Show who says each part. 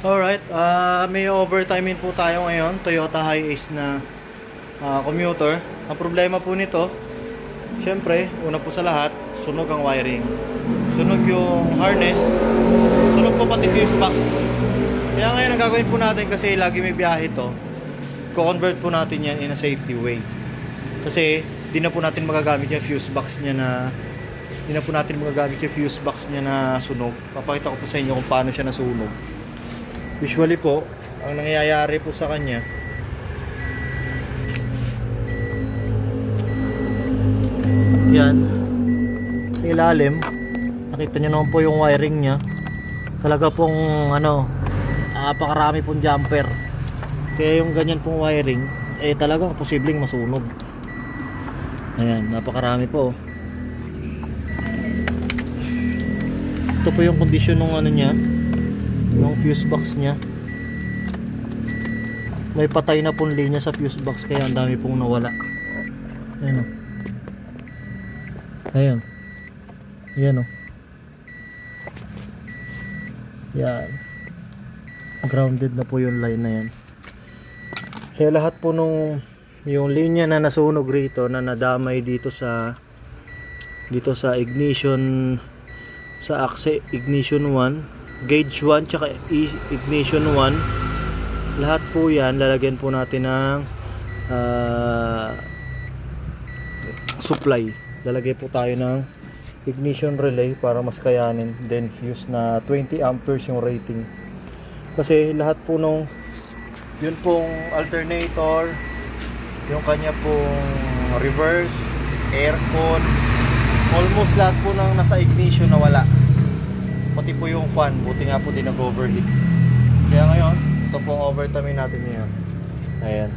Speaker 1: Alright, may overtime po tayo ngayon, Toyota Hiace na commuter. Ang problema po nito, syempre, una po sa lahat, sunog ang wiring. Sunog yung harness, sunog po pati fuse box. Kaya ngayon ang gagawin po natin, kasi lagi may biyahe to, ko-convert po natin yan in a safety way. Kasi di na po natin magagamit yung fuse box niya na sunog. Papakita ko po sa inyo kung paano siya nasunog. Usually po, ang nangyayari po sa kanya, yan, sa ilalim, nakita nyo naman po yung wiring nya. Talaga pong napakarami pong jumper. Kaya yung ganyan pong wiring, talagang posibleng masunog. Ayan, napakarami po. Ito po yung kondisyon ng nya, yung fuse box nya. May patay na pong linya sa fuse box, kaya ang dami pong nawala. Ayan o. Ayan. Ayan o. Yan. Grounded na po yung line na yan. Kaya lahat po nung yung linya na nasunog rito, na nadamay dito sa ignition, sa axe ignition 1, gauge 1 tsaka ignition 1, lahat po yan lalagyan po natin ng supply. Lalagay po tayo ng ignition relay para mas kayanin, then fuse na 20 amperes yung rating. Kasi lahat po nung yun pong alternator, yung kanya pong reverse, aircon, almost lahat po nang nasa ignition na wala. Pati po yung fan, buti nga po di nag-overheat. Kaya ngayon, ito pong overtime natin ngayon. Ayan.